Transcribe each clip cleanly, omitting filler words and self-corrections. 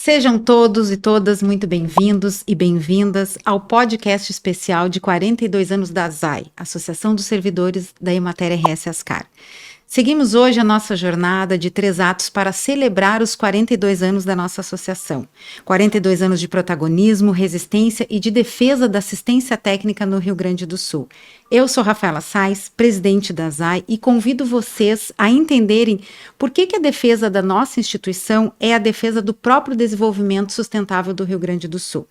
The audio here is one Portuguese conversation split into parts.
Sejam todos e todas muito bem-vindos e bem-vindas ao podcast especial de 42 anos da ASAI, Associação dos Servidores da Emater RS Ascar. Seguimos hoje a nossa jornada de 3 atos para celebrar os 42 anos da nossa associação. 42 anos de protagonismo, resistência e de defesa da assistência técnica no Rio Grande do Sul. Eu sou Rafaela Sais, presidente da ASAI, e convido vocês a entenderem por que a defesa da nossa instituição é a defesa do próprio desenvolvimento sustentável do Rio Grande do Sul.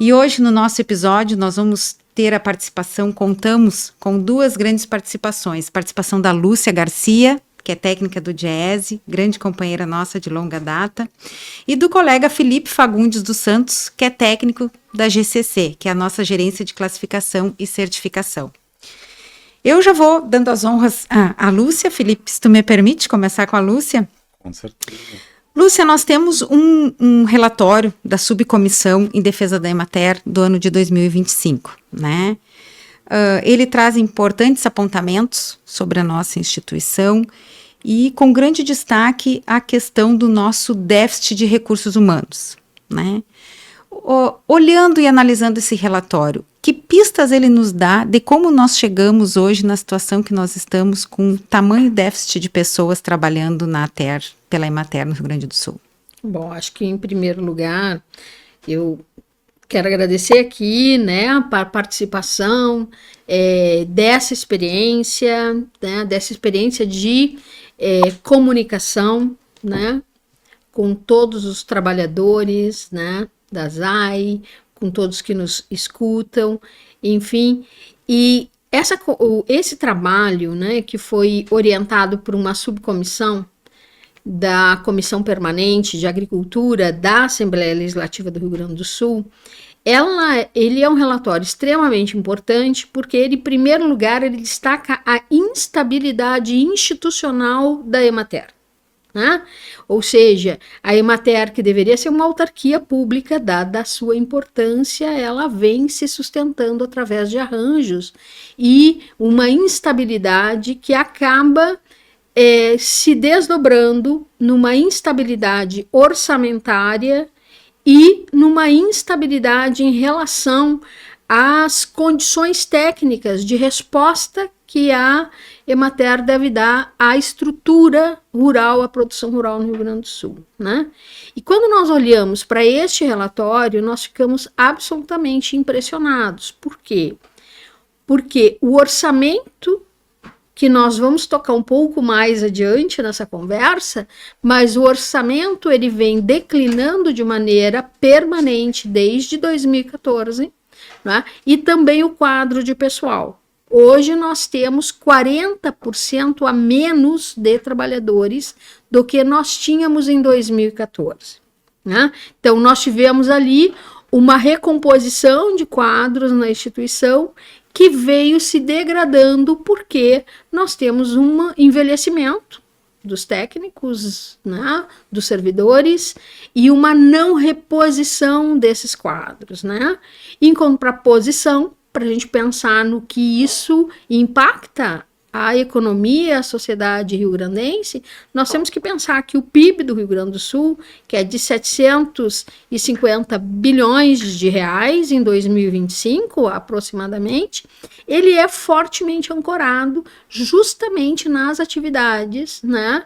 E hoje, no nosso episódio, nós vamos ter a participação, contamos com 2 grandes participações. Participação da Lúcia Garcia, que é técnica do DIEESE, grande companheira nossa de longa data, e do colega Felipe Fagundes dos Santos, que é técnico da GCC, que é a nossa Gerência de Classificação e Certificação. Eu já vou dando as honras à Lúcia. Felipe, se tu me permite começar com a Lúcia? Com certeza. Lúcia, nós temos um relatório da Subcomissão em Defesa da Emater do ano de 2025, né? Ele traz importantes apontamentos sobre a nossa instituição e com grande destaque a questão do nosso déficit de recursos humanos, né? Olhando e analisando esse relatório, que pistas ele nos dá de como nós chegamos hoje na situação que nós estamos com tamanho déficit de pessoas trabalhando pela Emater no Rio Grande do Sul? Bom, acho que em primeiro lugar eu quero agradecer aqui, né, a participação dessa experiência, né, de comunicação, né, com todos os trabalhadores, né, da ASAI, com todos que nos escutam, enfim, e esse trabalho, né, que foi orientado por uma subcomissão da Comissão Permanente de Agricultura da Assembleia Legislativa do Rio Grande do Sul, ele é um relatório extremamente importante porque ele, em primeiro lugar, ele destaca a instabilidade institucional da Emater. Né? Ou seja, a Emater, que deveria ser uma autarquia pública, dada a sua importância, ela vem se sustentando através de arranjos e uma instabilidade que acaba se desdobrando numa instabilidade orçamentária e numa instabilidade em relação às condições técnicas de resposta que a Emater deve dar à estrutura rural, à produção rural no Rio Grande do Sul, né? E quando nós olhamos para este relatório, nós ficamos absolutamente impressionados. Por quê? Porque o orçamento, que nós vamos tocar um pouco mais adiante nessa conversa, mas o orçamento ele vem declinando de maneira permanente desde 2014, né? E também o quadro de pessoal. Hoje nós temos 40% a menos de trabalhadores do que nós tínhamos em 2014. Né? Então nós tivemos ali uma recomposição de quadros na instituição que veio se degradando porque nós temos um envelhecimento dos técnicos, né, dos servidores, e uma não reposição desses quadros, né? Em contraposição, para a gente pensar no que isso impacta a economia, a sociedade rio-grandense, nós temos que pensar que o PIB do Rio Grande do Sul, que é de 750 bilhões de reais em 2025, aproximadamente, ele é fortemente ancorado justamente nas atividades, né,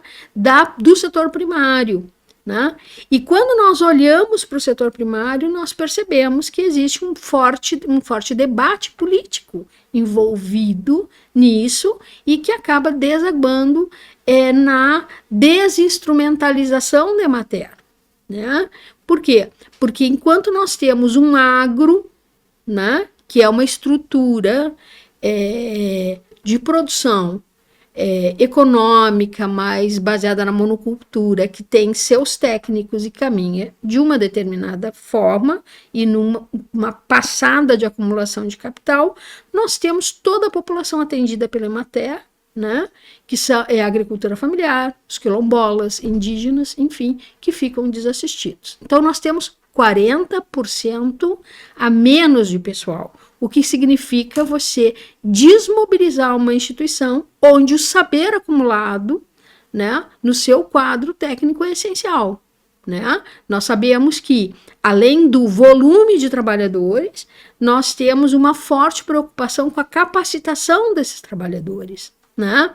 do setor primário. Né? E quando nós olhamos para o setor primário, nós percebemos que existe um forte debate político envolvido nisso e que acaba desaguando na desinstrumentalização da Emater. Né? Por quê? Porque enquanto nós temos um agro, né, que é uma estrutura de produção econômica, mais baseada na monocultura, que tem seus técnicos e caminha de uma determinada forma e numa passada de acumulação de capital, nós temos toda a população atendida pela Emater, né, que é a agricultura familiar, os quilombolas, indígenas, enfim, que ficam desassistidos. Então nós temos 40% a menos de pessoal, o que significa você desmobilizar uma instituição onde o saber acumulado, né, no seu quadro técnico é essencial. né? Nós sabemos que, além do volume de trabalhadores, nós temos uma forte preocupação com a capacitação desses trabalhadores, né?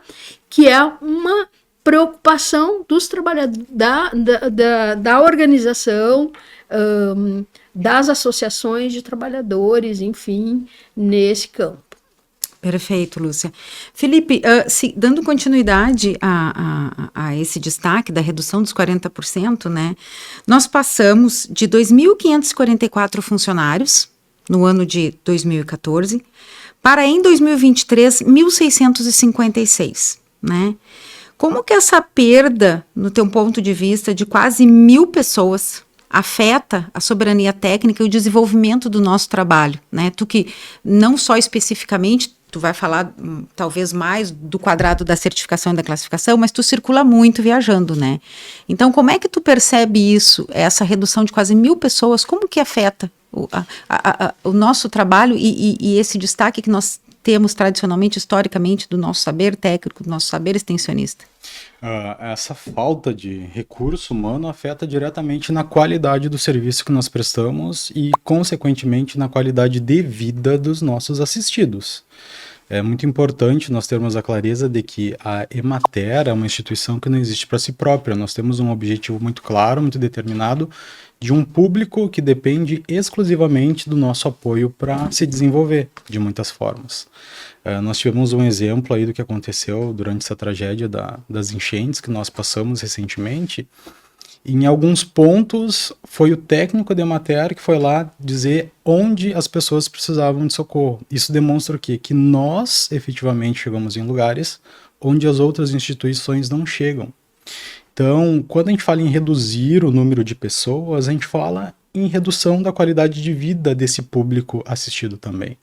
Que é uma preocupação dos trabalhadores, da organização, das associações de trabalhadores, enfim, nesse campo. Perfeito, Lúcia. Felipe, dando continuidade a esse destaque da redução dos 40%, né, nós passamos de 2.544 funcionários no ano de 2014 para, em 2023, 1.656, né? Como que essa perda, no teu ponto de vista, de quase 1.000 pessoas afeta a soberania técnica e o desenvolvimento do nosso trabalho, né? Tu que não só especificamente, tu vai falar talvez mais do quadrado da certificação e da classificação, mas tu circula muito viajando, né? Então, como é que tu percebe isso, essa redução de quase 1.000 pessoas, como que afeta o nosso trabalho e esse destaque que nós temos tradicionalmente, historicamente, do nosso saber técnico, do nosso saber extensionista? Essa falta de recurso humano afeta diretamente na qualidade do serviço que nós prestamos e, consequentemente, na qualidade de vida dos nossos assistidos. É muito importante nós termos a clareza de que a Emater é uma instituição que não existe para si própria. Nós temos um objetivo muito claro, muito determinado, de um público que depende exclusivamente do nosso apoio para se desenvolver de muitas formas. Nós tivemos um exemplo aí do que aconteceu durante essa tragédia das enchentes que nós passamos recentemente. Em alguns pontos, foi o técnico da Emater que foi lá dizer onde as pessoas precisavam de socorro. Isso demonstra o quê? Que nós, efetivamente, chegamos em lugares onde as outras instituições não chegam. Então, quando a gente fala em reduzir o número de pessoas, a gente fala em redução da qualidade de vida desse público assistido também.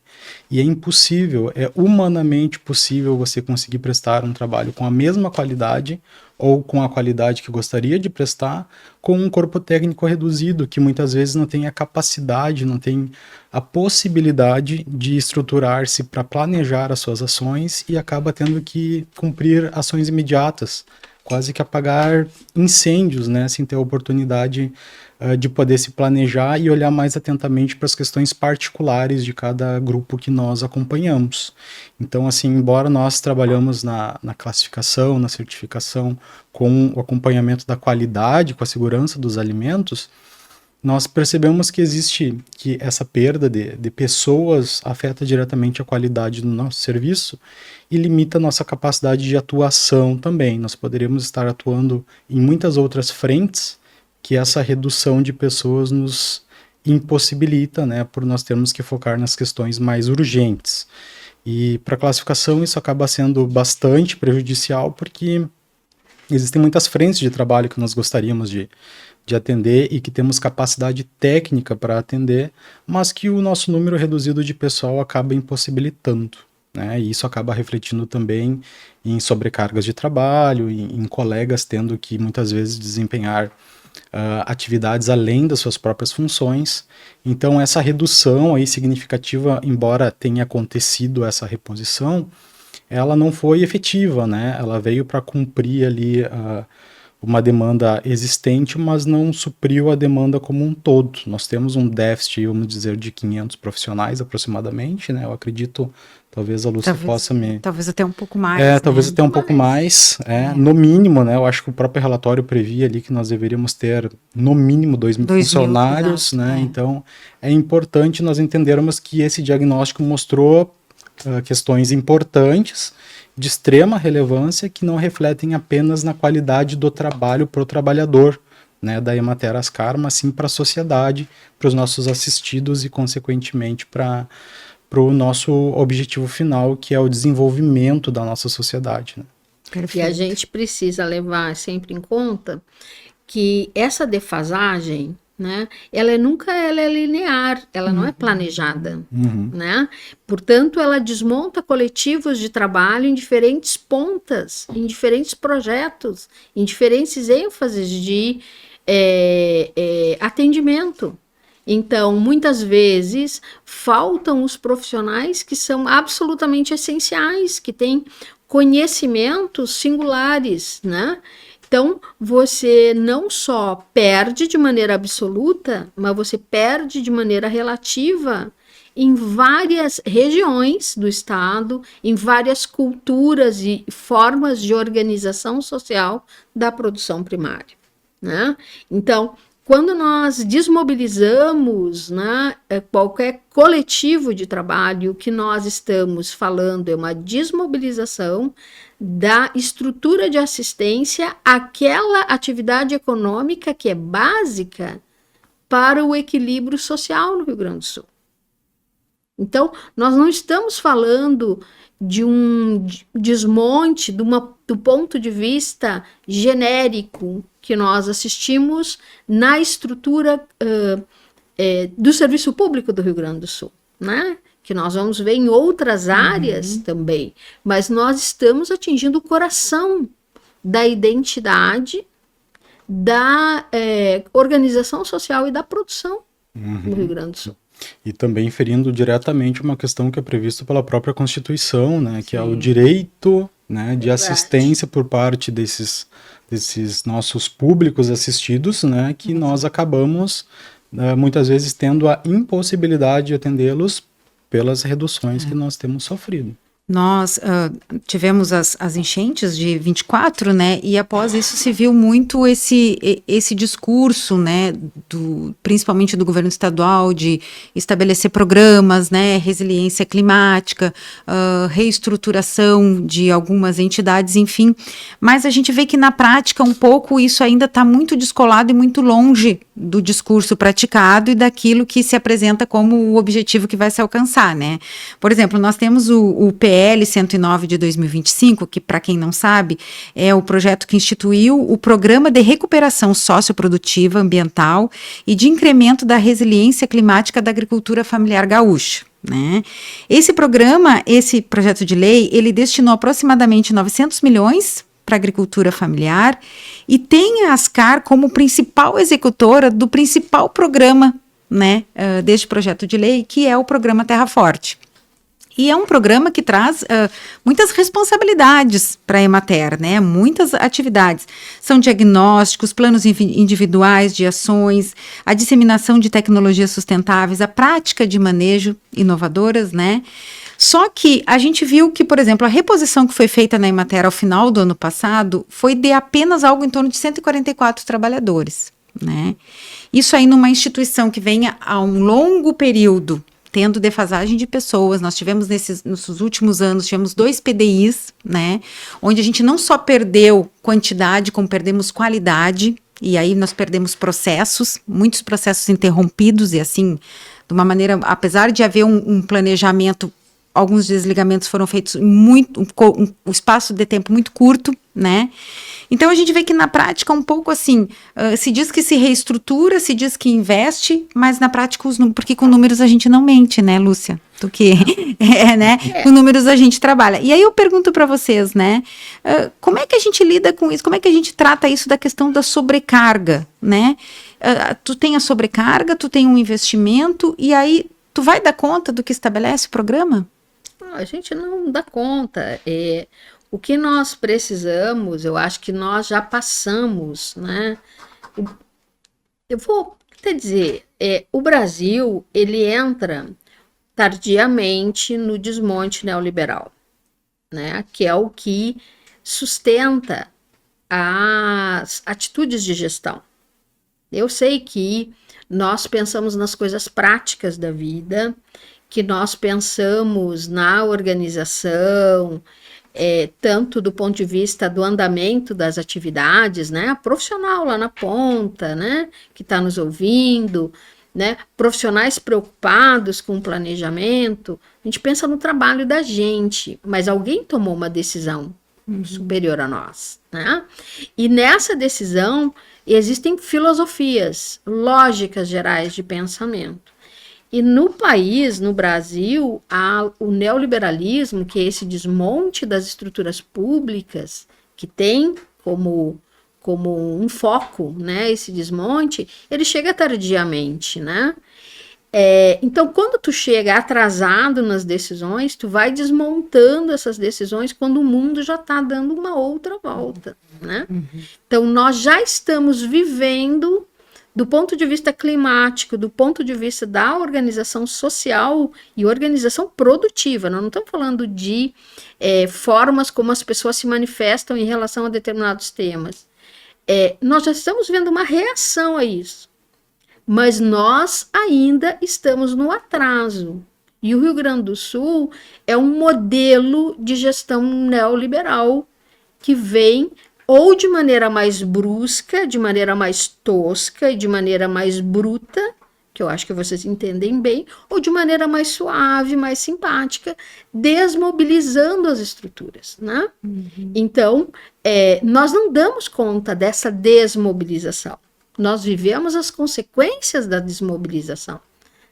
E é impossível, é humanamente possível você conseguir prestar um trabalho com a mesma qualidade ou com a qualidade que gostaria de prestar com um corpo técnico reduzido, que muitas vezes não tem a capacidade, não tem a possibilidade de estruturar-se para planejar as suas ações e acaba tendo que cumprir ações imediatas, quase que apagar incêndios, né, sem ter a oportunidade de poder se planejar e olhar mais atentamente para as questões particulares de cada grupo que nós acompanhamos. Então, assim, embora nós trabalhamos na classificação, na certificação, com o acompanhamento da qualidade, com a segurança dos alimentos, nós percebemos que essa perda de pessoas afeta diretamente a qualidade do nosso serviço e limita a nossa capacidade de atuação também. Nós poderíamos estar atuando em muitas outras frentes que essa redução de pessoas nos impossibilita, né, por nós termos que focar nas questões mais urgentes. E para a classificação isso acaba sendo bastante prejudicial porque existem muitas frentes de trabalho que nós gostaríamos de atender e que temos capacidade técnica para atender, mas que o nosso número reduzido de pessoal acaba impossibilitando, né? E isso acaba refletindo também em sobrecargas de trabalho, em colegas tendo que muitas vezes desempenhar atividades além das suas próprias funções. Então essa redução aí significativa, embora tenha acontecido essa reposição, ela não foi efetiva, né? Ela veio para cumprir ali uma demanda existente, mas não supriu a demanda como um todo. Nós temos um déficit, vamos dizer, de 500 profissionais aproximadamente, né? Eu acredito, talvez a Lúcia possa me... Talvez até um pouco mais. Talvez até um pouco mais, no mínimo, né? Eu acho que o próprio relatório previa ali que nós deveríamos ter, no mínimo, 2.000 funcionários, né? Então, é importante nós entendermos que esse diagnóstico mostrou questões importantes, de extrema relevância, que não refletem apenas na qualidade do trabalho para o trabalhador, né, da Emater Ascar, mas sim para a sociedade, para os nossos assistidos e, consequentemente, para o nosso objetivo final, que é o desenvolvimento da nossa sociedade. Né? E a gente precisa levar sempre em conta que essa defasagem, né, ela é linear, ela não é planejada, né? Portanto, ela desmonta coletivos de trabalho em diferentes pontas, em diferentes projetos, em diferentes ênfases de atendimento. Então, muitas vezes, faltam os profissionais que são absolutamente essenciais, que têm conhecimentos singulares, né? Então, você não só perde de maneira absoluta, mas você perde de maneira relativa em várias regiões do estado, em várias culturas e formas de organização social da produção primária, né? Então, quando nós desmobilizamos, né, qualquer coletivo de trabalho, o que nós estamos falando é uma desmobilização da estrutura de assistência àquela atividade econômica que é básica para o equilíbrio social no Rio Grande do Sul. Então, nós não estamos falando de um desmonte do ponto de vista genérico que nós assistimos na estrutura do serviço público do Rio Grande do Sul, né? Que nós vamos ver em outras áreas também, mas nós estamos atingindo o coração da identidade, da organização social e da produção no Rio Grande do Sul. E também inferindo diretamente uma questão que é prevista pela própria Constituição, né, que é o direito, né, de assistência por parte desses nossos públicos assistidos, né, que nós acabamos muitas vezes tendo a impossibilidade de atendê-los pelas reduções que nós temos sofrido. Nós tivemos as enchentes de 24, né, e após isso se viu muito esse discurso, né, principalmente do governo estadual, de estabelecer programas, né, resiliência climática, reestruturação de algumas entidades, enfim, mas a gente vê que na prática um pouco isso ainda está muito descolado e muito longe do discurso praticado e daquilo que se apresenta como o objetivo que vai se alcançar, né. Por exemplo, nós temos o PL 109 de 2025, que, para quem não sabe, é o projeto que instituiu o Programa de Recuperação Socioprodutiva Ambiental e de Incremento da Resiliência Climática da Agricultura Familiar Gaúcha, né? Esse programa, esse projeto de lei, ele destinou aproximadamente 900 milhões para a agricultura familiar e tem a Ascar como principal executora do principal programa, né, deste projeto de lei, que é o programa Terra Forte. E é um programa que traz muitas responsabilidades para a Emater, né? Muitas atividades. São diagnósticos, planos individuais de ações, a disseminação de tecnologias sustentáveis, a prática de manejo inovadoras, né? Só que a gente viu que, por exemplo, a reposição que foi feita na Emater ao final do ano passado foi de apenas algo em torno de 144 trabalhadores, né? Isso aí numa instituição que venha há um longo período tendo defasagem de pessoas. Nós tivemos nos últimos anos, tivemos 2 PDIs, né, onde a gente não só perdeu quantidade, como perdemos qualidade, e aí nós perdemos processos, muitos processos interrompidos, e assim, de uma maneira, apesar de haver um planejamento, alguns desligamentos foram feitos em um espaço de tempo muito curto, né. Então a gente vê que na prática um pouco assim, se diz que se reestrutura, se diz que investe, mas na prática porque com números a gente não mente, né, Lúcia? Do que né? Com números a gente trabalha. E aí eu pergunto para vocês, né, como é que a gente lida com isso? Como é que a gente trata isso da questão da sobrecarga, né? Tu tem a sobrecarga, tu tem um investimento e aí tu vai dar conta do que estabelece o programa? A gente não dá conta. O que nós precisamos, eu acho que nós já passamos, né? Eu vou até dizer, o Brasil, ele entra tardiamente no desmonte neoliberal, né? Que é o que sustenta as atitudes de gestão. Eu sei que nós pensamos nas coisas práticas da vida, que nós pensamos na organização, tanto do ponto de vista do andamento das atividades, né, profissional lá na ponta, né, que está nos ouvindo, né, profissionais preocupados com o planejamento, a gente pensa no trabalho da gente, mas alguém tomou uma decisão superior a nós, né, e nessa decisão existem filosofias, lógicas gerais de pensamento. E no país, no Brasil, há o neoliberalismo, que é esse desmonte das estruturas públicas, que tem como um foco, né, esse desmonte, ele chega tardiamente, né? Então, quando tu chega atrasado nas decisões, tu vai desmontando essas decisões quando o mundo já está dando uma outra volta, né? Então, nós já estamos vivendo, do ponto de vista climático, do ponto de vista da organização social e organização produtiva. Nós não estamos falando de formas como as pessoas se manifestam em relação a determinados temas. Nós já estamos vendo uma reação a isso, mas nós ainda estamos no atraso. E o Rio Grande do Sul é um modelo de gestão neoliberal que vem ou de maneira mais brusca, de maneira mais tosca e de maneira mais bruta, que eu acho que vocês entendem bem, ou de maneira mais suave, mais simpática, desmobilizando as estruturas, né? Então, nós não damos conta dessa desmobilização. Nós vivemos as consequências da desmobilização.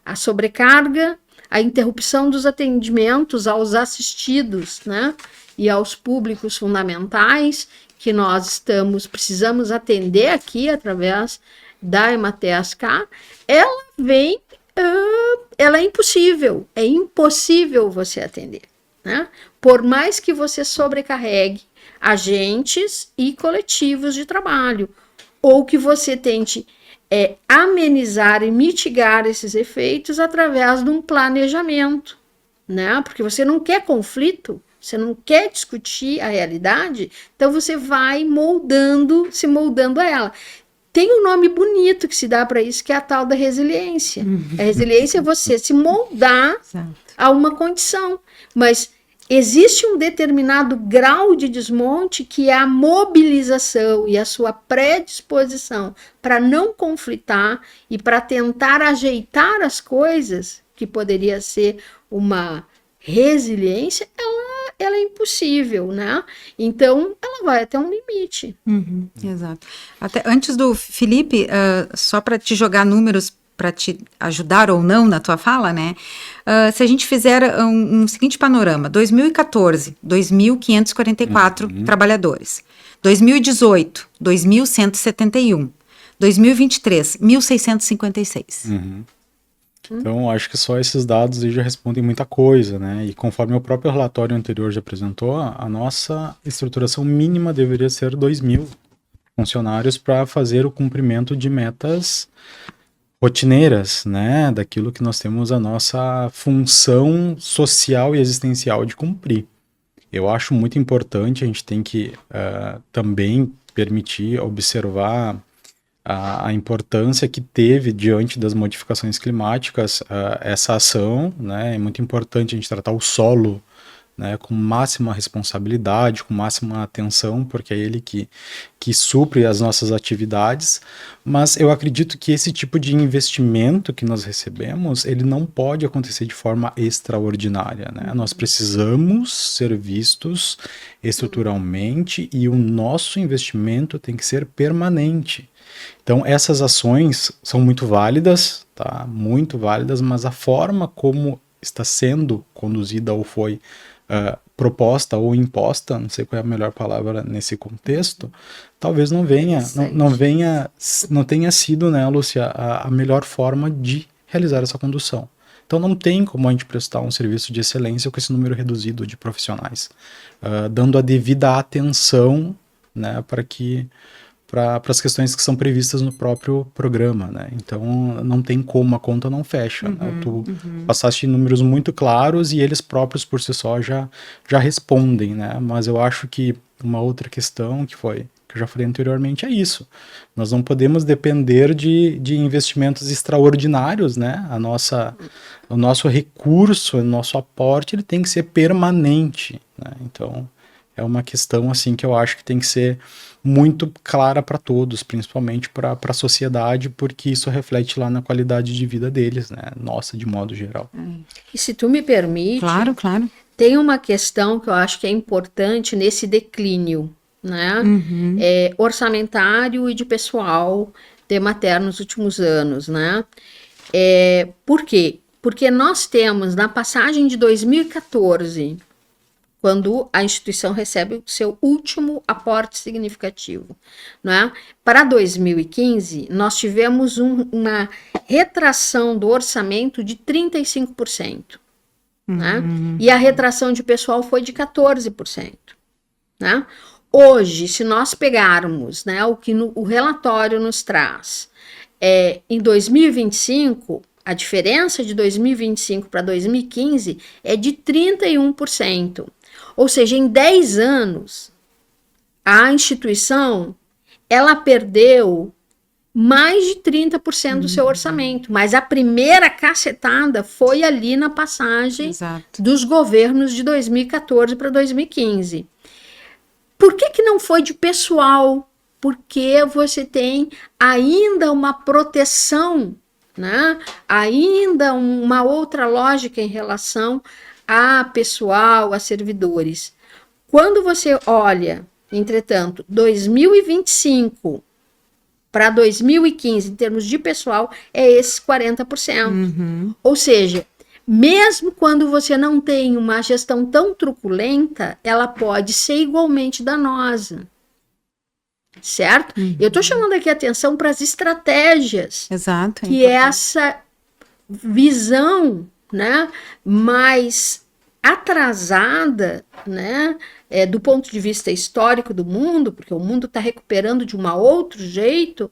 A sobrecarga, a interrupção dos atendimentos aos assistidos, né? E aos públicos fundamentais que nós precisamos atender aqui através da EMATER-ASCAR, ela é impossível você atender, né? Por mais que você sobrecarregue agentes e coletivos de trabalho, ou que você tente amenizar e mitigar esses efeitos através de um planejamento, né? Porque você não quer conflito, você não quer discutir a realidade, então você vai se moldando a ela. Tem um nome bonito que se dá para isso, que é a tal da resiliência. A resiliência é você se moldar a uma condição, mas existe um determinado grau de desmonte que é a mobilização e a sua predisposição para não conflitar e para tentar ajeitar as coisas, que poderia ser uma resiliência, ela é impossível, né? Então, ela vai até um limite. Exato. Até antes do Felipe, só para te jogar números para te ajudar ou não na tua fala, né? Se a gente fizer um seguinte panorama: 2014, 2.544 trabalhadores. 2018, 2.171. 2023, 1.656. Então, acho que só esses dados aí já respondem muita coisa, né? E conforme o próprio relatório anterior já apresentou, a nossa estruturação mínima deveria ser 2.000 funcionários para fazer o cumprimento de metas rotineiras, né? Daquilo que nós temos a nossa função social e existencial de cumprir. Eu acho muito importante, a gente tem que também permitir observar a importância que teve diante das modificações climáticas essa ação, né? É muito importante a gente tratar o solo, né, com máxima responsabilidade, com máxima atenção, porque é ele que supre as nossas atividades, mas eu acredito que esse tipo de investimento que nós recebemos, ele não pode acontecer de forma extraordinária, né? Nós precisamos ser vistos estruturalmente e o nosso investimento tem que ser permanente. Então, essas ações são muito válidas, tá? Muito válidas, mas a forma como está sendo conduzida ou foi proposta ou imposta, não sei qual é a melhor palavra nesse contexto, talvez não tenha sido, né, Lúcia, a melhor forma de realizar essa condução. Então não tem como a gente prestar um serviço de excelência com esse número reduzido de profissionais, dando a devida atenção, né, para as questões que são previstas no próprio programa, né? Então não tem como, a conta não fecha, né? Tu passaste números muito claros e eles próprios por si só já respondem, né? Mas eu acho que uma outra questão que eu já falei anteriormente é isso. Nós não podemos depender de investimentos extraordinários, né? O nosso recurso, o nosso aporte, ele tem que ser permanente, né? Então é uma questão assim que eu acho que tem que ser muito clara para todos, principalmente para a sociedade, porque isso reflete lá na qualidade de vida deles, né? Nossa, de modo geral. E se tu me permite, Claro. tem uma questão que eu acho que é importante nesse declínio, né? Orçamentário e de pessoal de EMATER nos últimos anos, né? Por quê? Porque nós temos, na passagem de 2014, quando a instituição recebe o seu último aporte significativo, né? Para 2015, nós tivemos uma retração do orçamento de 35%, né? E a retração de pessoal foi de 14%, né? Hoje, se nós pegarmos, né, o que o relatório nos traz, em 2025, a diferença de 2025 para 2015 é de 31%. Ou seja, em 10 anos, a instituição ela perdeu mais de 30% do seu orçamento. Mas a primeira cacetada foi ali na passagem dos governos de 2014 para 2015. Por que não foi de pessoal? Porque você tem ainda uma proteção, né? Ainda uma outra lógica em relação a pessoal, a servidores. Quando você olha, entretanto, 2025 para 2015, em termos de pessoal, é esses 40%. Ou seja, mesmo quando você não tem uma gestão tão truculenta, ela pode ser igualmente danosa. Certo? Eu estou chamando aqui a atenção para as estratégias. Exato. Que essa visão, né, mais atrasada, né, do ponto de vista histórico do mundo, porque o mundo está recuperando de um outro jeito,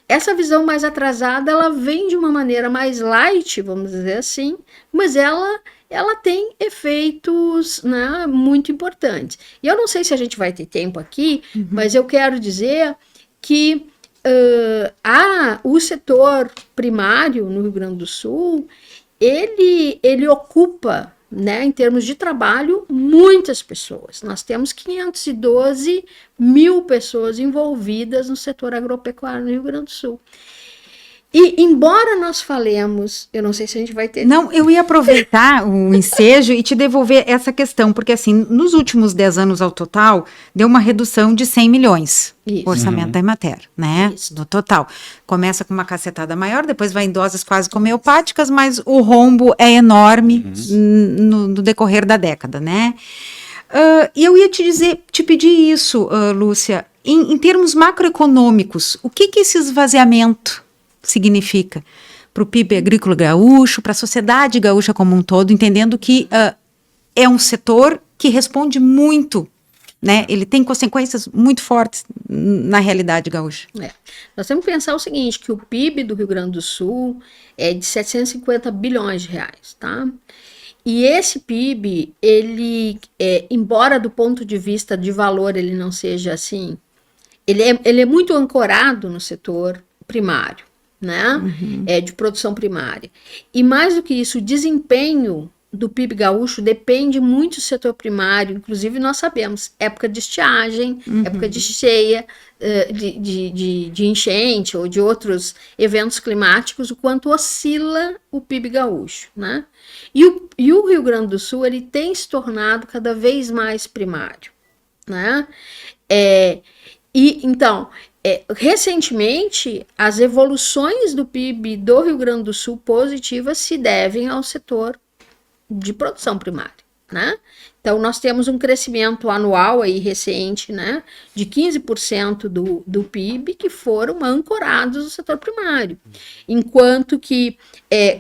essa visão mais atrasada, ela vem de uma maneira mais light, vamos dizer assim, mas ela tem efeitos, né, muito importantes. E eu não sei se a gente vai ter tempo aqui, mas eu quero dizer que o setor primário no Rio Grande do Sul, ele ocupa, né, em termos de trabalho, muitas pessoas. Nós temos 512 mil pessoas envolvidas no setor agropecuário no Rio Grande do Sul. E embora nós falemos, eu não sei se a gente vai ter... Não, eu ia aproveitar o ensejo e te devolver essa questão, porque assim, nos últimos 10 anos ao total, deu uma redução de 100 milhões o orçamento da Emater, né, no total. Começa com uma cacetada maior, depois vai em doses quase homeopáticas, mas o rombo é enorme no decorrer da década, né. E eu ia te pedir isso, Lúcia, em termos macroeconômicos, o que esse esvaziamento significa para o PIB agrícola gaúcho, para a sociedade gaúcha como um todo, entendendo que é um setor que responde muito, né? Ele tem consequências muito fortes na realidade gaúcha. Nós temos que pensar o seguinte, que o PIB do Rio Grande do Sul é de 750 bilhões de reais, tá? E esse PIB, ele, embora do ponto de vista de valor ele não seja assim, ele é muito ancorado no setor primário, né? De produção primária. E mais do que isso, o desempenho do PIB gaúcho depende muito do setor primário, inclusive nós sabemos, época de estiagem, época de cheia, de enchente ou de outros eventos climáticos, o quanto oscila o PIB gaúcho, né? E o Rio Grande do Sul, ele tem se tornado cada vez mais primário, né? Então, recentemente, as evoluções do PIB do Rio Grande do Sul positivas se devem ao setor de produção primária, né? Então, nós temos um crescimento anual aí recente, né, de 15% do PIB que foram ancorados no setor primário. Enquanto que,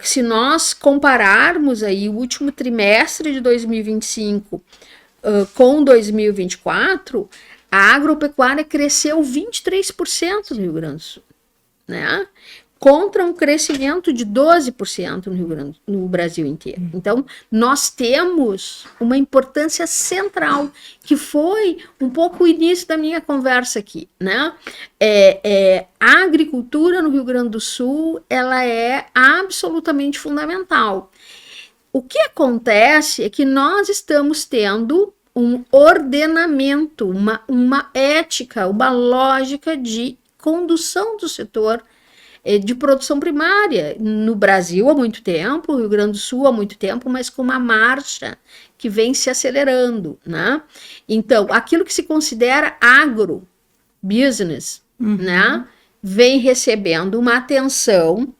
se nós compararmos aí o último trimestre de 2025 com 2024, a agropecuária cresceu 23% no Rio Grande do Sul, né? Contra um crescimento de 12% no Brasil inteiro. Então, nós temos uma importância central, que foi um pouco o início da minha conversa aqui, né? A agricultura no Rio Grande do Sul, ela é absolutamente fundamental. O que acontece é que nós estamos tendo um ordenamento, uma ética, uma lógica de condução do setor de produção primária no Brasil há muito tempo, no Rio Grande do Sul há muito tempo, mas com uma marcha que vem se acelerando, né? Então, aquilo que se considera agro-business, né, vem recebendo uma atenção,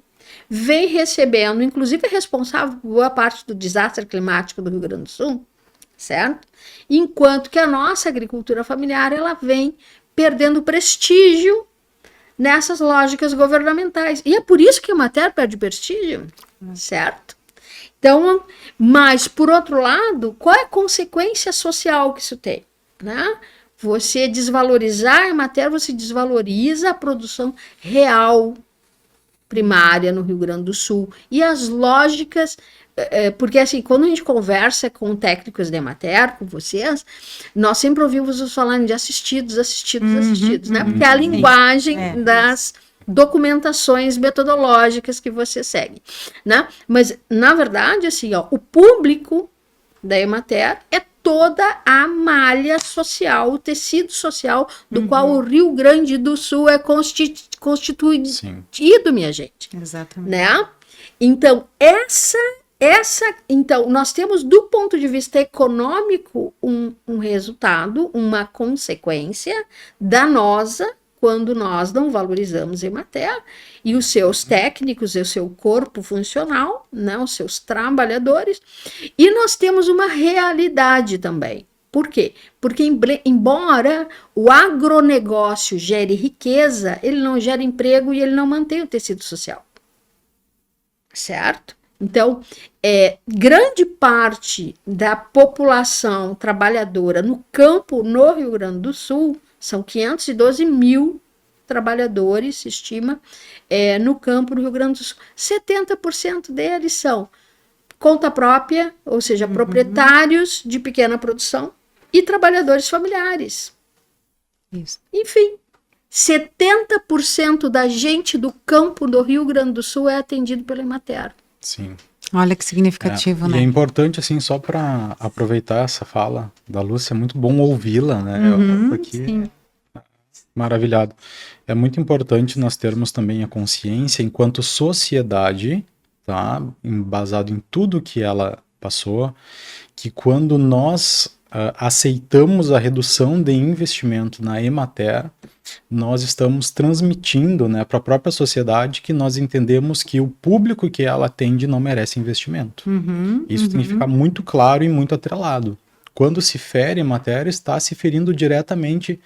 inclusive responsável por boa parte do desastre climático do Rio Grande do Sul, certo? Enquanto que a nossa agricultura familiar, ela vem perdendo prestígio nessas lógicas governamentais. E é por isso que a Emater perde prestígio, certo? Então, mas, por outro lado, qual é a consequência social que isso tem, né? Você desvalorizar a Emater, você desvaloriza a produção real primária no Rio Grande do Sul. E as lógicas, porque assim, quando a gente conversa com técnicos da Emater, com vocês, nós sempre ouvimos falarem de assistidos, né? Porque é a linguagem das documentações metodológicas que você segue, né? Mas, na verdade, assim, ó, o público da Emater é toda a malha social, o tecido social do qual o Rio Grande do Sul é constituído, minha gente. Exatamente. Né? Então, então, nós temos, do ponto de vista econômico, um resultado, uma consequência danosa quando nós não valorizamos a Emater e os seus técnicos, e o seu corpo funcional, né, os seus trabalhadores. E nós temos uma realidade também. Por quê? Porque, embora o agronegócio gere riqueza, ele não gera emprego e ele não mantém o tecido social. Certo? Então, grande parte da população trabalhadora no campo no Rio Grande do Sul, são 512 mil trabalhadores, se estima, no campo no Rio Grande do Sul. 70% deles são conta própria, ou seja, proprietários de pequena produção e trabalhadores familiares. Isso. Enfim, 70% da gente do campo do Rio Grande do Sul é atendido pela Emater. Sim. Olha que significativo, né? E é importante, assim, só para aproveitar essa fala da Lúcia, é muito bom ouvi-la, né? Sim. Maravilhado. É muito importante nós termos também a consciência, enquanto sociedade, tá? Embasado em tudo que ela passou, que quando nós aceitamos a redução de investimento na Emater, nós estamos transmitindo, né, para a própria sociedade que nós entendemos que o público que ela atende não merece investimento. Isso tem que ficar muito claro e muito atrelado. Quando se fere a Emater, está se ferindo diretamente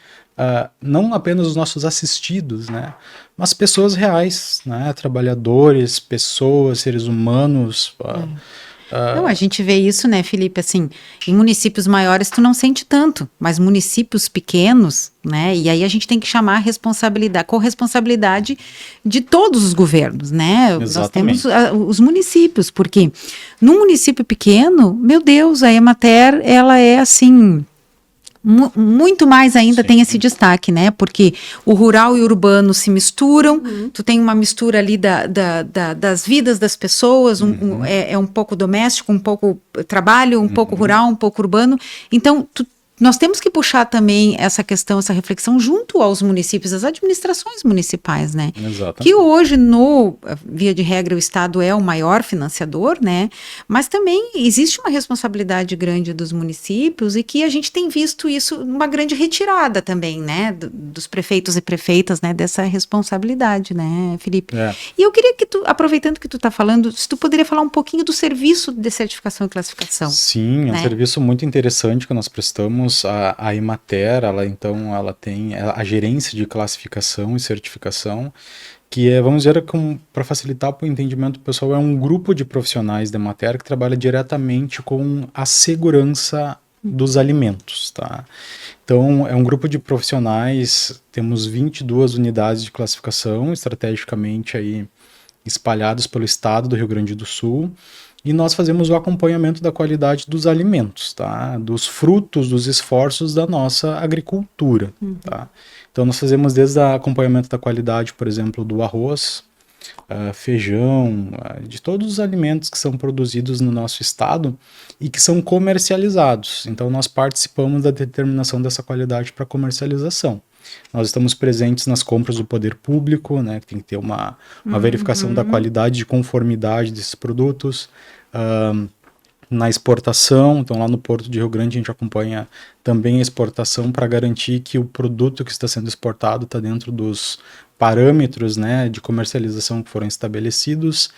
não apenas os nossos assistidos, né, mas pessoas reais, né, trabalhadores, pessoas, seres humanos. Não, a gente vê isso, né, Felipe, assim, em municípios maiores tu não sente tanto, mas municípios pequenos, né, e aí a gente tem que chamar a corresponsabilidade de todos os governos, né. Exatamente. Nós temos os municípios, porque num município pequeno, meu Deus, a Emater, ela é assim... muito mais ainda tem esse destaque, né? Porque o rural e o urbano se misturam, tu tem uma mistura ali das vidas das pessoas, é um pouco doméstico, um pouco trabalho, um pouco rural, um pouco urbano. Então, nós temos que puxar também essa questão, essa reflexão junto aos municípios, às administrações municipais, né? Exatamente. Que hoje, via de regra, o Estado é o maior financiador, né? Mas também existe uma responsabilidade grande dos municípios e que a gente tem visto isso, uma grande retirada também, né? Dos prefeitos e prefeitas, né? Dessa responsabilidade, né, Felipe? E eu queria que tu, aproveitando que tu está falando, se tu poderia falar um pouquinho do serviço de certificação e classificação. Sim, é um serviço muito interessante que nós prestamos. A Emater, ela tem a gerência de classificação e certificação, que vamos dizer, para facilitar o entendimento do pessoal, é um grupo de profissionais da Emater que trabalha diretamente com a segurança dos alimentos, tá? Então, é um grupo de profissionais, temos 22 unidades de classificação, estrategicamente aí espalhadas pelo estado do Rio Grande do Sul, e nós fazemos o acompanhamento da qualidade dos alimentos, tá? Dos frutos, dos esforços da nossa agricultura, tá? Então nós fazemos desde o acompanhamento da qualidade, por exemplo, do arroz, feijão, de todos os alimentos que são produzidos no nosso estado e que são comercializados. Então nós participamos da determinação dessa qualidade para comercialização. Nós estamos presentes nas compras do poder público, né, que tem que ter uma verificação da qualidade de conformidade desses produtos, na exportação. Então lá no Porto de Rio Grande a gente acompanha também a exportação para garantir que o produto que está sendo exportado está dentro dos parâmetros, né, de comercialização que foram estabelecidos.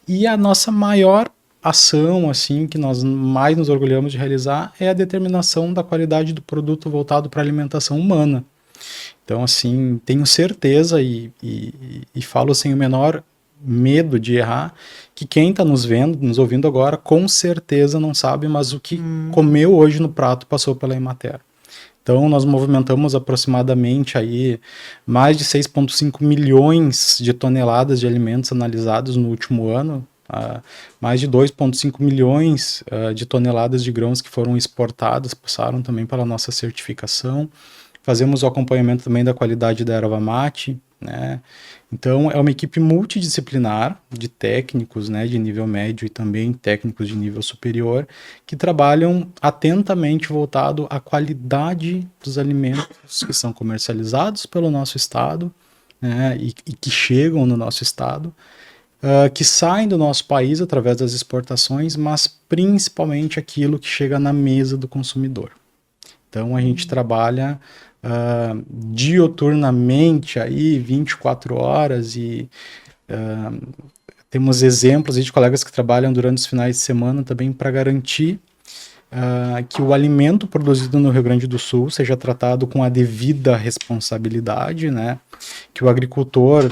E a nossa maior ação assim que nós mais nos orgulhamos de realizar é a determinação da qualidade do produto voltado para a alimentação humana. Então, assim, tenho certeza e falo sem o menor medo de errar, que quem está nos vendo, nos ouvindo agora, com certeza não sabe, mas o que comeu hoje no prato passou pela Emater. Então, nós movimentamos aproximadamente aí mais de 6,5 milhões de toneladas de alimentos analisados no último ano, mais de 2,5 milhões de toneladas de grãos que foram exportadas, passaram também pela nossa certificação. Fazemos o acompanhamento também da qualidade da erva mate, né? Então, é uma equipe multidisciplinar de técnicos, né, de nível médio e também técnicos de nível superior, que trabalham atentamente voltado à qualidade dos alimentos que são comercializados pelo nosso estado, né, e que chegam no nosso estado, que saem do nosso país através das exportações, mas principalmente aquilo que chega na mesa do consumidor. Então, a gente trabalha dioturnamente aí 24 horas e temos exemplos de colegas que trabalham durante os finais de semana também para garantir que o alimento produzido no Rio Grande do Sul seja tratado com a devida responsabilidade, né? Que o agricultor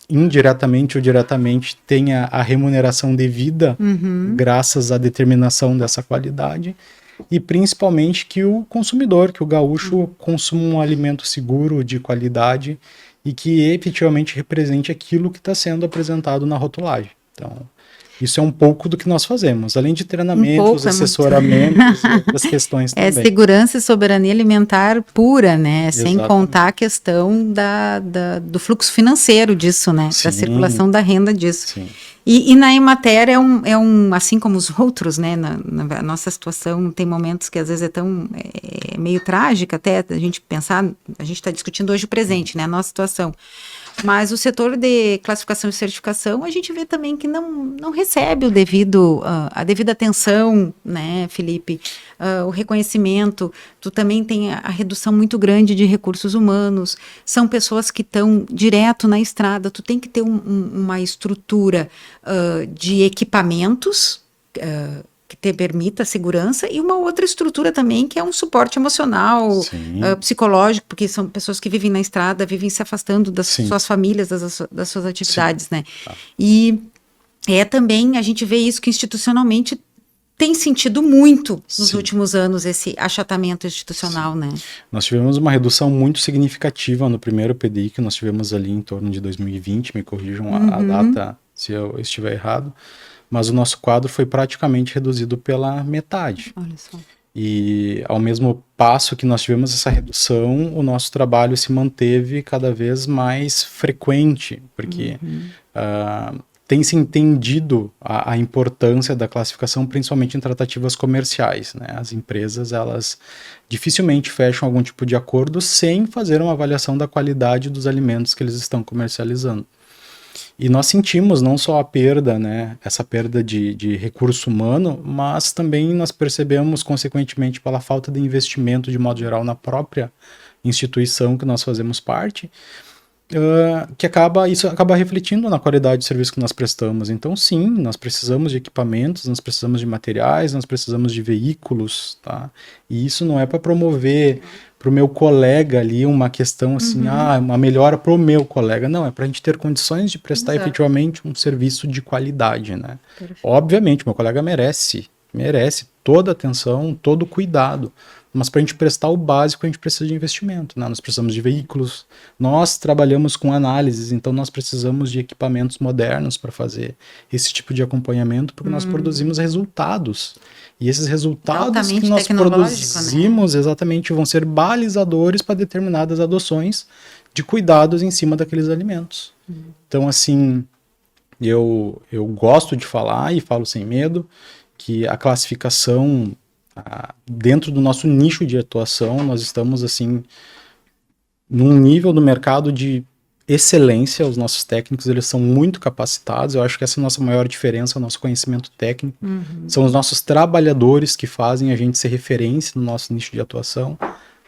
indiretamente ou diretamente tenha a remuneração devida graças à determinação dessa qualidade. E principalmente que o consumidor, que o gaúcho consuma um alimento seguro, de qualidade e que efetivamente represente aquilo que está sendo apresentado na rotulagem. Então, isso é um pouco do que nós fazemos, além de treinamentos, assessoramentos e outras questões também. É segurança e soberania alimentar pura, né? Exatamente. Sem contar a questão do fluxo financeiro disso, né? Sim. Da circulação da renda disso. Sim. E na Emater assim como os outros, né? Na nossa situação tem momentos que às vezes é meio trágica até a gente pensar, a gente está discutindo hoje o presente, né? A nossa situação. Mas o setor de classificação e certificação, a gente vê também que não recebe a devida atenção, né, Felipe? O reconhecimento, tu também tem a redução muito grande de recursos humanos, são pessoas que estão direto na estrada, tu tem que ter uma estrutura de equipamentos, que te permita a segurança, e uma outra estrutura também, que é um suporte emocional, psicológico, porque são pessoas que vivem na estrada, vivem se afastando das suas famílias, das suas atividades, né? E também, a gente vê isso que institucionalmente tem sentido muito nos últimos anos, esse achatamento institucional, né? Nós tivemos uma redução muito significativa no primeiro PDI, que nós tivemos ali em torno de 2020, me corrijam a data se eu estiver errado, mas o nosso quadro foi praticamente reduzido pela metade. Olha só. E ao mesmo passo que nós tivemos essa redução, o nosso trabalho se manteve cada vez mais frequente, porque tem se entendido a importância da classificação, principalmente em tratativas comerciais, né? As empresas, elas dificilmente fecham algum tipo de acordo sem fazer uma avaliação da qualidade dos alimentos que eles estão comercializando. E nós sentimos não só a perda, né, essa perda de recurso humano, mas também nós percebemos, consequentemente, pela falta de investimento, de modo geral, na própria instituição que nós fazemos parte, isso acaba refletindo na qualidade de serviço que nós prestamos. Então, sim, nós precisamos de equipamentos, nós precisamos de materiais, nós precisamos de veículos, tá? E isso não é para promover para o meu colega ali uma questão assim, uma melhora para o meu colega. Não, é para a gente ter condições de prestar efetivamente um serviço de qualidade, né? Perfeito. Obviamente, meu colega merece toda a atenção, todo o cuidado. Mas para a gente prestar o básico, a gente precisa de investimento, né? Nós precisamos de veículos, nós trabalhamos com análises, então nós precisamos de equipamentos modernos para fazer esse tipo de acompanhamento, porque nós produzimos resultados. E esses resultados que nós produzimos, né? Exatamente, vão ser balizadores para determinadas adoções de cuidados em cima daqueles alimentos. Então, assim, eu gosto de falar, e falo sem medo, que a classificação, dentro do nosso nicho de atuação, nós estamos assim num nível do mercado de excelência. Os nossos técnicos, eles são muito capacitados. Eu acho que essa é a nossa maior diferença, o nosso conhecimento técnico. São os nossos trabalhadores que fazem a gente ser referência no nosso nicho de atuação,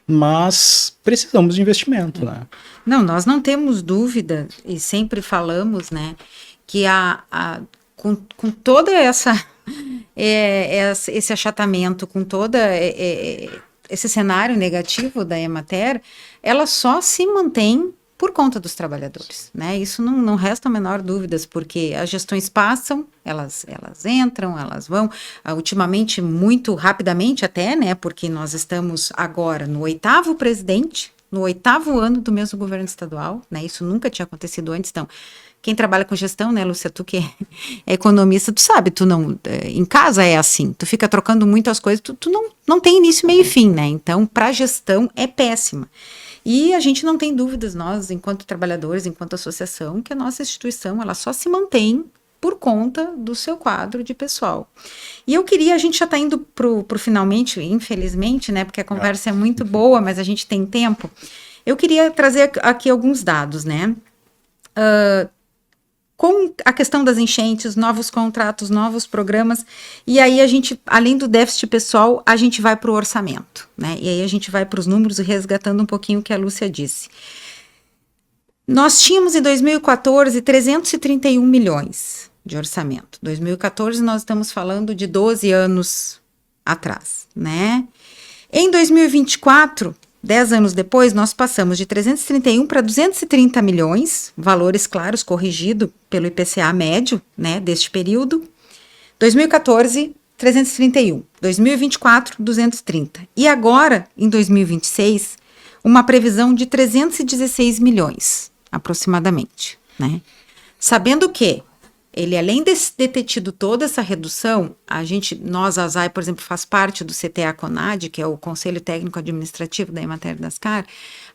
mas precisamos de investimento, né? Não, nós não temos dúvida, e sempre falamos, né, que com toda essa esse achatamento com toda esse cenário negativo da Emater, ela só se mantém por conta dos trabalhadores, né? Isso não resta a menor dúvidas, porque as gestões passam, elas entram, elas vão, ultimamente, muito rapidamente até, né? Porque nós estamos agora no 8º presidente, no 8º ano do mesmo governo estadual, né? Isso nunca tinha acontecido antes, então... Quem trabalha com gestão, né, Lúcia, tu que é economista, tu sabe, tu não, em casa é assim, tu fica trocando muito as coisas, tu não tem início, meio e fim, né, então para gestão é péssima. E a gente não tem dúvidas, nós, enquanto trabalhadores, enquanto associação, que a nossa instituição, ela só se mantém por conta do seu quadro de pessoal. E eu queria, a gente já está indo pro finalmente, infelizmente, né, porque a conversa é muito boa, mas a gente tem tempo, eu queria trazer aqui alguns dados, né, com a questão das enchentes, novos contratos, novos programas, e aí a gente, além do déficit pessoal, a gente vai para o orçamento, né? E aí a gente vai para os números, resgatando um pouquinho o que a Lúcia disse. Nós tínhamos em 2014 331 milhões de orçamento. 2014 nós estamos falando de 12 anos atrás, né? Em 2024... 10 anos depois, nós passamos de 331 para 230 milhões, valores claros, corrigido pelo IPCA médio, né, deste período. 2014, 331. 2024, 230. E agora, em 2026, uma previsão de 316 milhões, aproximadamente, né? Sabendo que ele, além de ter tido toda essa redução, nós, a ASAI, por exemplo, faz parte do CTA-CONAD, que é o Conselho Técnico Administrativo da Emater da Ascar,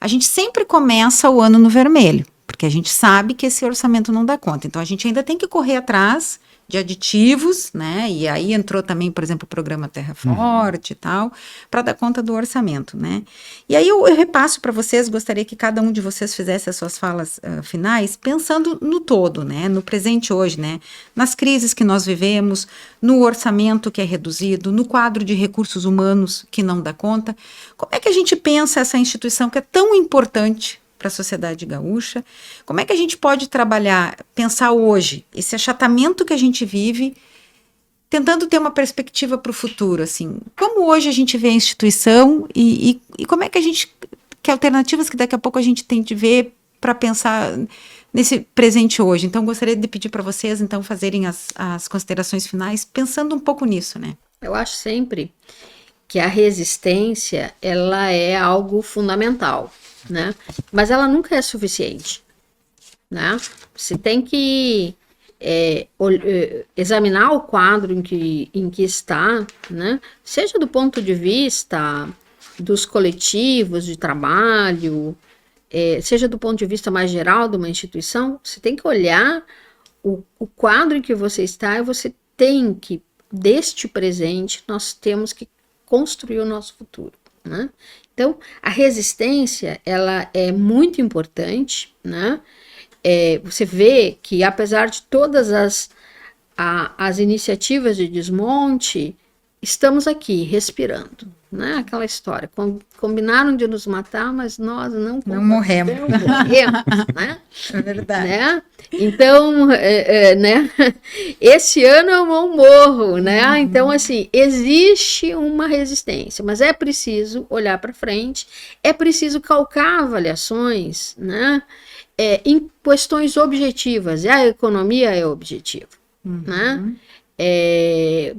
a gente sempre começa o ano no vermelho, porque a gente sabe que esse orçamento não dá conta. Então, a gente ainda tem que correr atrás de aditivos, né? E aí entrou também, por exemplo, o programa Terra Forte e tal, para dar conta do orçamento, né? E aí eu repasso para vocês, gostaria que cada um de vocês fizesse as suas falas finais, pensando no todo, né? No presente hoje, né? Nas crises que nós vivemos, no orçamento que é reduzido, no quadro de recursos humanos que não dá conta. Como é que a gente pensa essa instituição que é tão importante para a sociedade gaúcha? Como é que a gente pode trabalhar, pensar hoje, esse achatamento que a gente vive, tentando ter uma perspectiva para o futuro, assim, como hoje a gente vê a instituição e como é que que alternativas que daqui a pouco a gente tem de ver para pensar nesse presente hoje? Então, gostaria de pedir para vocês, então, fazerem as considerações finais, pensando um pouco nisso, né? Eu acho sempre que a resistência, ela é algo fundamental, né? Mas ela nunca é suficiente, né? Você tem que examinar o quadro em que está, né? Seja do ponto de vista dos coletivos de trabalho, seja do ponto de vista mais geral de uma instituição, você tem que olhar o quadro em que você está e você tem que, deste presente, nós temos que construir o nosso futuro, né? Então, a resistência, ela é muito importante, né? Você vê que, apesar de todas as iniciativas de desmonte, estamos aqui, respirando, né? Aquela história, combinaram de nos matar, mas nós não morremos, né? É verdade. Né? Então, né? Esse ano eu não morro, né? Então, assim, existe uma resistência, mas é preciso olhar para frente, é preciso calcar avaliações, né? Em questões objetivas, e a economia é objetiva, né?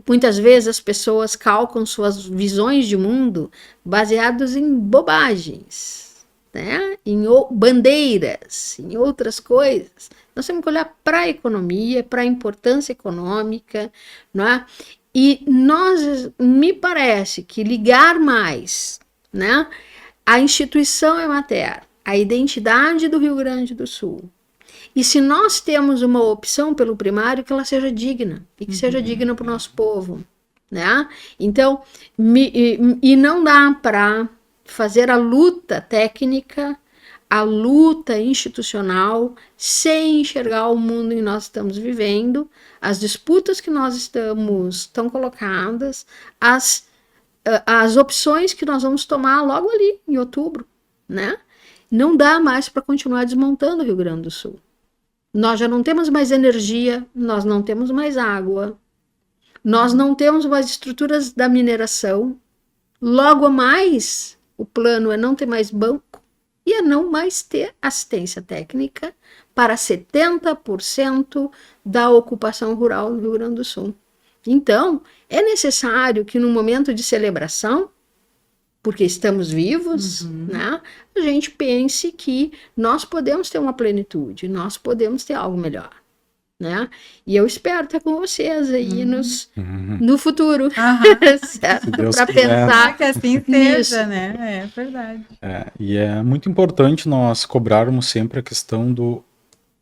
Muitas vezes as pessoas calcam suas visões de mundo baseadas em bobagens, né? Em bandeiras, em outras coisas. Nós temos que olhar para a economia, para a importância econômica, não é? E me parece que ligar mais, né, a instituição Emater, a identidade do Rio Grande do Sul. E se nós temos uma opção pelo primário, que ela seja digna, e que seja digna para o nosso povo, né? Então, e não dá para fazer a luta técnica, a luta institucional, sem enxergar o mundo em que nós estamos vivendo, as disputas que nós estão colocadas, as opções que nós vamos tomar logo ali, em outubro, né? Não dá mais para continuar desmontando o Rio Grande do Sul. Nós já não temos mais energia, nós não temos mais água. Nós não temos mais estruturas da mineração. Logo mais, o plano é não ter mais banco e é não mais ter assistência técnica para 70% da ocupação rural no Rio Grande do Sul. Então, é necessário que no momento de celebração, porque estamos vivos, né, a gente pense que nós podemos ter uma plenitude, nós podemos ter algo melhor. Né? E eu espero estar com vocês aí no futuro, certo? Para pensar que assim seja, né? É verdade. E é muito importante nós cobrarmos sempre a questão do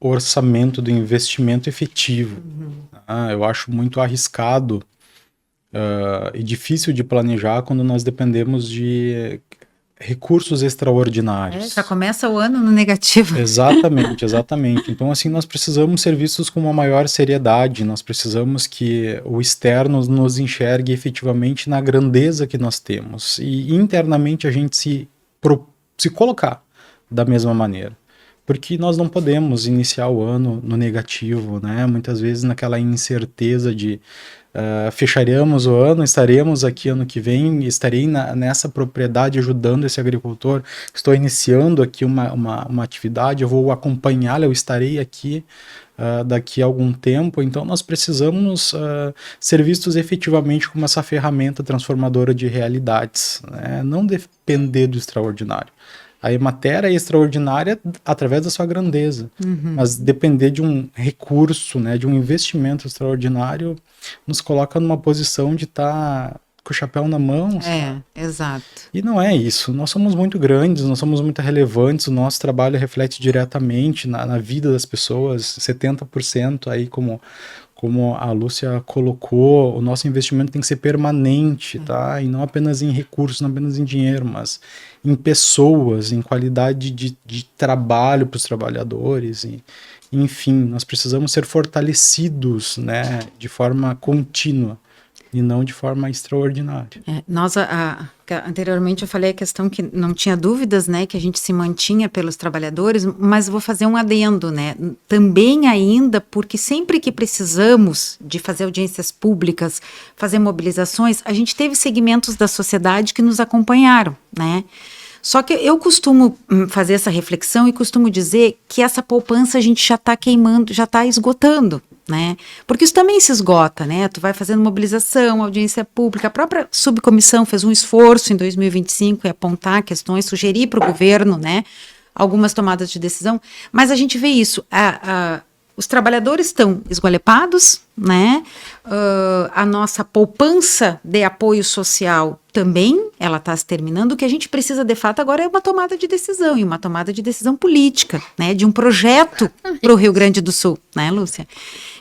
orçamento do investimento efetivo. Eu acho muito arriscado e difícil de planejar quando nós dependemos de recursos extraordinários. Já começa o ano no negativo. Exatamente, exatamente. Então, assim, nós precisamos ser vistos com uma maior seriedade, nós precisamos que o externo nos enxergue efetivamente na grandeza que nós temos e internamente a gente se colocar da mesma maneira. Porque nós não podemos iniciar o ano no negativo, né? Muitas vezes naquela incerteza de fecharemos o ano, estaremos aqui ano que vem, estarei nessa propriedade ajudando esse agricultor, estou iniciando aqui uma atividade, eu vou acompanhá-la, eu estarei aqui daqui a algum tempo. Então nós precisamos ser vistos efetivamente como essa ferramenta transformadora de realidades, né? Não depender do extraordinário. A Emater é extraordinária através da sua grandeza, mas depender de um recurso, né, de um investimento extraordinário, nos coloca numa posição de estar com o chapéu na mão. Exato. E não é isso. Nós somos muito grandes, nós somos muito relevantes, o nosso trabalho reflete diretamente na vida das pessoas, 70% aí como a Lúcia colocou, o nosso investimento tem que ser permanente, tá? E não apenas em recursos, não apenas em dinheiro, mas em pessoas, em qualidade de trabalho para os trabalhadores. Enfim, nós precisamos ser fortalecidos, né, de forma contínua e não de forma extraordinária. Nós, anteriormente eu falei a questão que não tinha dúvidas, né, que a gente se mantinha pelos trabalhadores, mas vou fazer um adendo, né, também ainda porque sempre que precisamos de fazer audiências públicas, fazer mobilizações, a gente teve segmentos da sociedade que nos acompanharam, né. Só que eu costumo fazer essa reflexão e costumo dizer que essa poupança a gente já está queimando, já está esgotando, né? Porque isso também se esgota, né? Tu vai fazendo mobilização, audiência pública, a própria subcomissão fez um esforço em 2025 em apontar questões, sugerir para o governo, né, algumas tomadas de decisão, mas a gente vê isso, os trabalhadores estão esgualepados, né? A nossa poupança de apoio social também, ela está se terminando. O que a gente precisa, de fato, agora é uma tomada de decisão, e uma tomada de decisão política, né? De um projeto para o Rio Grande do Sul, né, Lúcia?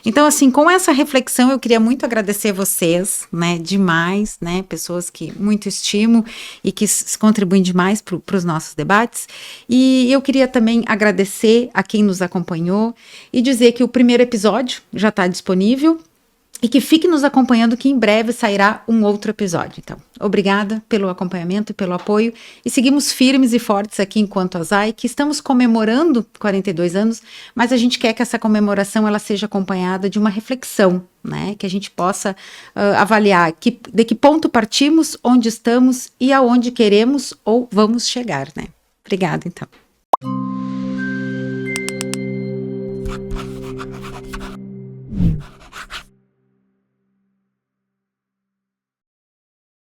Então, assim, com essa reflexão, eu queria muito agradecer vocês, né? Demais, né? Pessoas que muito estimo e que contribuem demais para os nossos debates. E eu queria também agradecer a quem nos acompanhou e dizer que o primeiro episódio já está disponível. E que fique nos acompanhando, que em breve sairá um outro episódio. Então, obrigada pelo acompanhamento e pelo apoio. E seguimos firmes e fortes aqui enquanto ASAI, que estamos comemorando 42 anos, mas a gente quer que essa comemoração ela seja acompanhada de uma reflexão, né? Que a gente possa avaliar de que ponto partimos, onde estamos e aonde queremos ou vamos chegar, né? Obrigada, então.